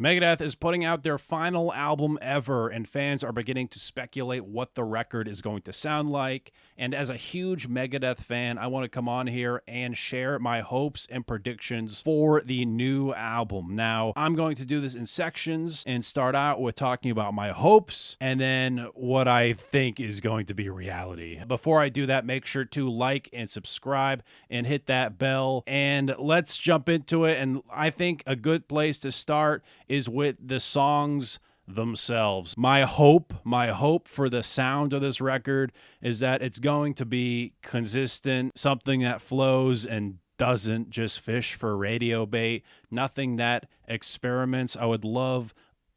Megadeth is putting out their final album ever, and fans are beginning to speculate what the record is going to sound like. And as a huge Megadeth fan, I want to come on here and share my hopes and predictions for the new album. Now, I'm going to do this in sections and start out with talking about my hopes and then what I think is going to be reality. Before I do that, make sure to like and subscribe and hit that bell. And let's jump into it. And I think a good place to start is with the songs themselves. My hope for the sound of this record is that it's going to be consistent, something that flows and doesn't just fish for radio bait, nothing that experiments. I would love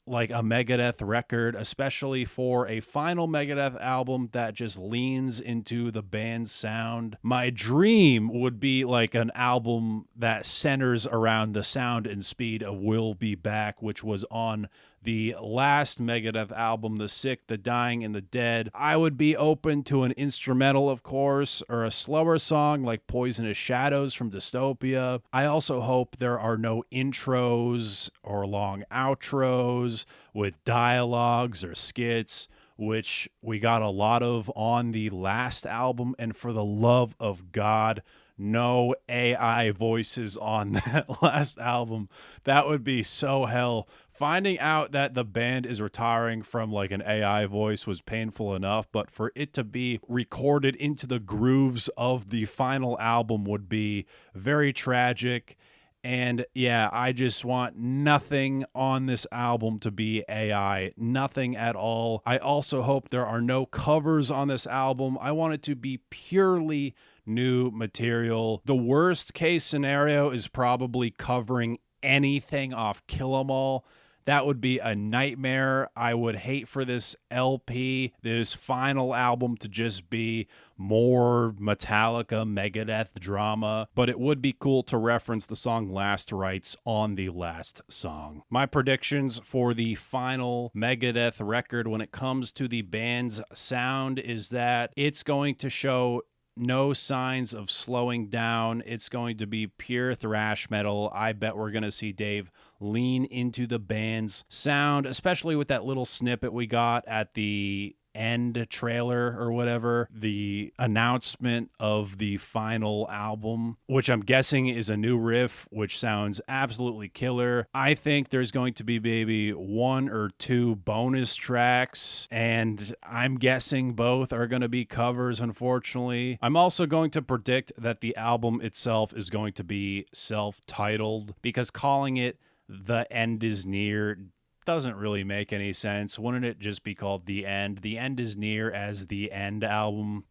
like a Megadeth record, especially for a final Megadeth album that just leans into the band's sound. My dream would be like an album that centers around the sound and speed of Will Be Back, which was on the last Megadeth album, The Sick, The Dying, and The Dead. I would be open to an instrumental, of course, or a slower song like Poisonous Shadows from Dystopia. I also hope there are no intros or long outros with dialogues or skits, which we got a lot of on the last album. And for the love of God, no AI voices on that last album. That would be so hell. Finding out that the band is retiring from like an AI voice was painful enough, but for it to be recorded into the grooves of the final album would be very tragic. And yeah, I just want nothing on this album to be AI, nothing at all. I also hope there are no covers on this album. I want it to be purely new material. The worst case scenario is probably covering anything off Kill 'Em All. That would be a nightmare. I would hate for this LP, this final album, to just be more Metallica, Megadeth drama, but it would be cool to reference the song Last Rites on the last song. My predictions for the final Megadeth record when it comes to the band's sound is that it's going to show no signs of slowing down. It's going to be pure thrash metal. I bet we're going to see Dave lean into the band's sound, especially with that little snippet we got at the end trailer or whatever, the announcement of the final album, which I'm guessing is a new riff, which sounds absolutely killer. I think there's going to be maybe 1 or 2 bonus tracks, and I'm guessing both are going to be covers, unfortunately. I'm also going to predict that the album itself is going to be self-titled, because calling it The End Is Near doesn't really make any sense. Wouldn't it just be called The End? The End Is Near as The End album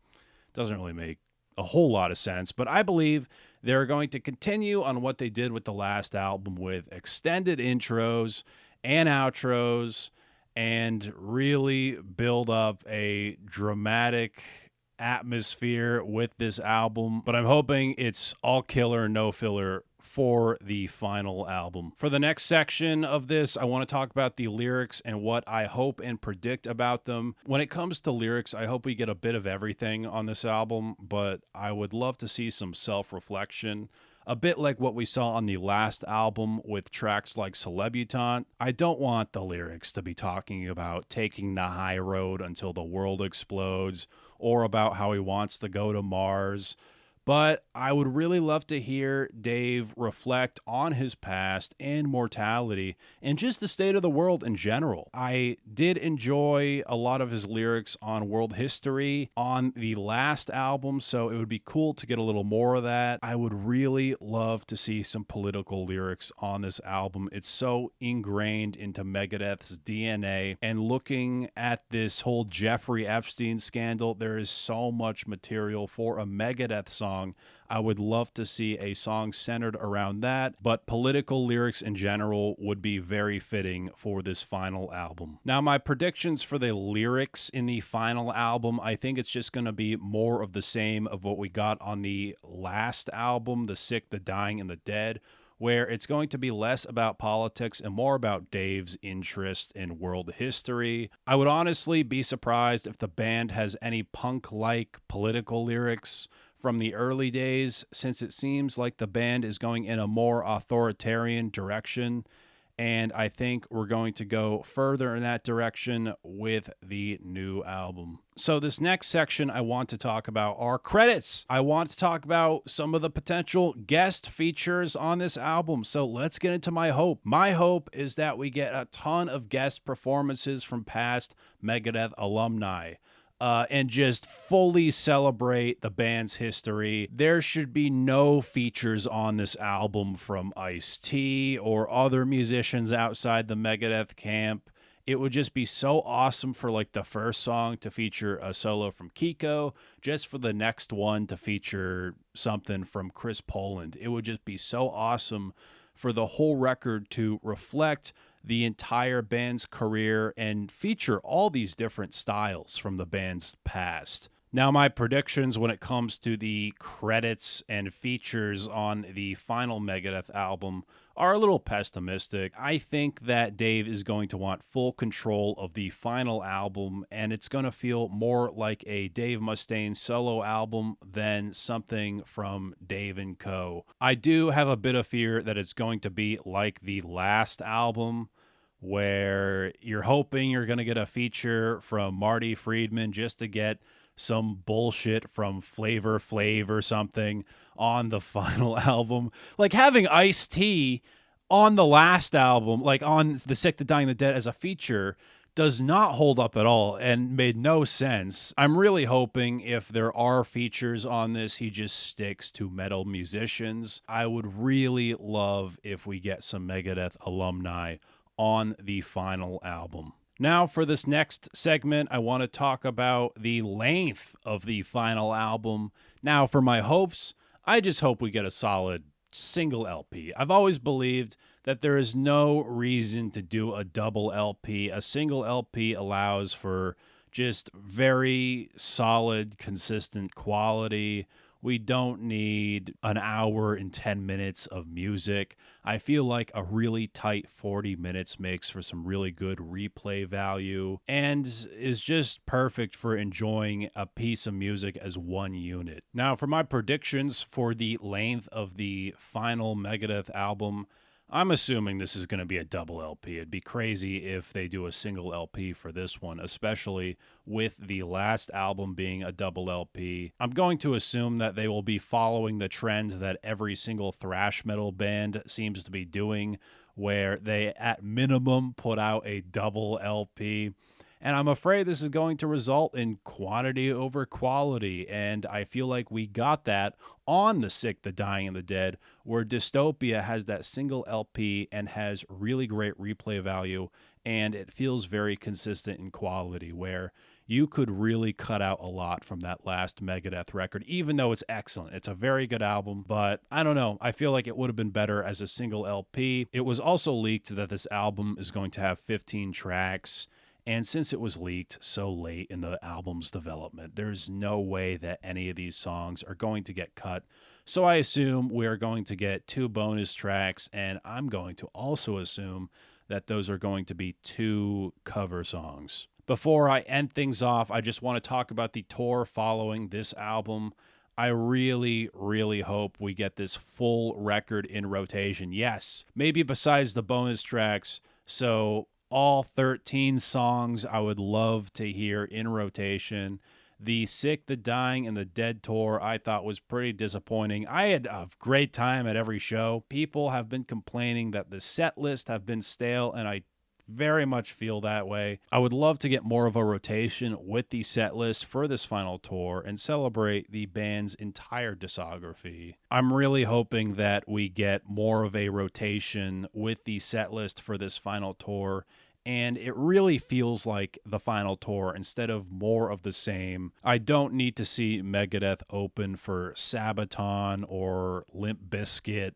doesn't really make a whole lot of sense, but I believe they're going to continue on what they did with the last album with extended intros and outros and really build up a dramatic atmosphere with this album. But I'm hoping it's all killer, no filler for the final album. For the next section of this, I want to talk about the lyrics and what I hope and predict about them. When it comes to lyrics, I hope we get a bit of everything on this album, but I would love to see some self-reflection, a bit like what we saw on the last album with tracks like Celebutant. I don't want the lyrics to be talking about taking the high road until the world explodes or about how he wants to go to Mars. But I would really love to hear Dave reflect on his past and mortality and just the state of the world in general. I did enjoy a lot of his lyrics on world history on the last album, so it would be cool to get a little more of that. I would really love to see some political lyrics on this album. It's so ingrained into Megadeth's DNA, and looking at this whole Jeffrey Epstein scandal, there is so much material for a Megadeth song. I would love to see a song centered around that, but political lyrics in general would be very fitting for this final album. Now, my predictions for the lyrics in the final album, I think it's just going to be more of the same of what we got on the last album, The Sick, The Dying, and The Dead, where it's going to be less about politics and more about Dave's interest in world history. I would honestly be surprised if the band has any punk-like political lyrics from the early days, since it seems like the band is going in a more authoritarian direction And I think we're going to go further in that direction with the new album. So this next section I want to talk about are credits. I want to talk about some of the potential guest features on this album. So let's get into my hope. My hope is that we get a ton of guest performances from past Megadeth alumni. And just fully celebrate the band's history. There should be no features on this album from Ice-T or other musicians outside the Megadeth camp. It would just be so awesome for like the first song to feature a solo from Kiko, just for the next one to feature something from Chris Poland. It would just be so awesome for the whole record to reflect the entire band's career and feature all these different styles from the band's past. Now, my predictions when it comes to the credits and features on the final Megadeth album are a little pessimistic. I think that Dave is going to want full control of the final album, and it's going to feel more like a Dave Mustaine solo album than something from Dave & Co. I do have a bit of fear that it's going to be like the last album, where you're hoping you're going to get a feature from Marty Friedman just to get some bullshit from Flavor Flav or something on the final album. Like having Ice-T on the last album, like on The Sick, the Dying, the Dead as a feature, does not hold up at all and made no sense. I'm really hoping if there are features on this, he just sticks to metal musicians. I would really love if we get some Megadeth alumni on the final album. Now, for this next segment, I want to talk about the length of the final album. Now, for my hopes, I just hope we get a solid single LP. I've always believed that there is no reason to do a double LP. A single LP allows for just very solid, consistent quality. We don't need an hour and 10 minutes of music. I feel like a really tight 40 minutes makes for some really good replay value and is just perfect for enjoying a piece of music as one unit. Now, for my predictions for the length of the final Megadeth album, I'm assuming this is going to be a double LP. It'd be crazy if they do a single LP for this one, especially with the last album being a double LP. I'm going to assume that they will be following the trend that every single thrash metal band seems to be doing, where they at minimum put out a double LP. And I'm afraid this is going to result in quantity over quality. And I feel like we got that on The Sick, the Dying, and the Dead, where Dystopia has that single LP and has really great replay value. And it feels very consistent in quality, where you could really cut out a lot from that last Megadeth record, even though it's excellent. It's a very good album, but I don't know. I feel like it would have been better as a single LP. It was also leaked that this album is going to have 15 tracks. And since it was leaked so late in the album's development, there's no way that any of these songs are going to get cut. So I assume we're going to get 2 bonus tracks, and I'm going to also assume that those are going to be 2 cover songs. Before I end things off, I just want to talk about the tour following this album. I really, really hope we get this full record in rotation. Yes, maybe besides the bonus tracks. So all 13 songs I would love to hear in rotation. The Sick, the Dying, and the Dead tour I thought was pretty disappointing. I had a great time at every show. People have been complaining that the set list have been stale, and I very much feel that way. I would love to get more of a rotation with the set list for this final tour and celebrate the band's entire discography. I'm really hoping that we get more of a rotation with the set list for this final tour, and it really feels like the final tour instead of more of the same. I don't need to see Megadeth open for Sabaton or Limp Bizkit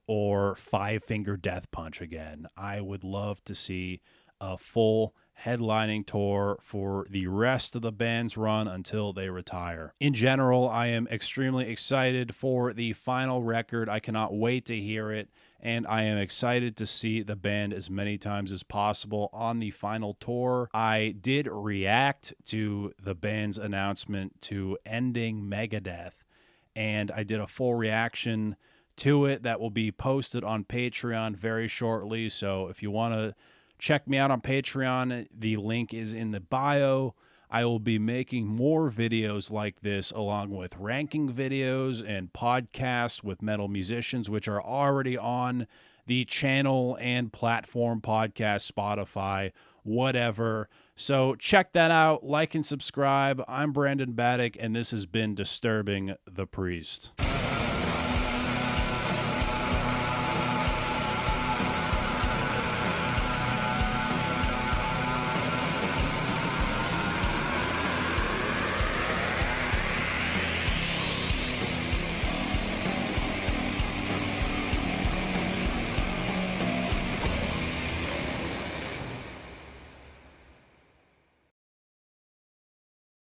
or Five Finger Death Punch again. I would love to see a full headlining tour for the rest of the band's run until they retire. In general, I am extremely excited for the final record. I cannot wait to hear it, and I am excited to see the band as many times as possible on the final tour. I did react to the band's announcement to ending Megadeth, and I did a full reaction to it that will be posted on Patreon very shortly. So if you want to check me out on Patreon, the link is in the bio. I will be making more videos like this, along with ranking videos and podcasts with metal musicians, which are already on the channel and platform podcast, Spotify, whatever. So check that out, like and subscribe. I'm Brandon Battick, and this has been Disturbing the Priest.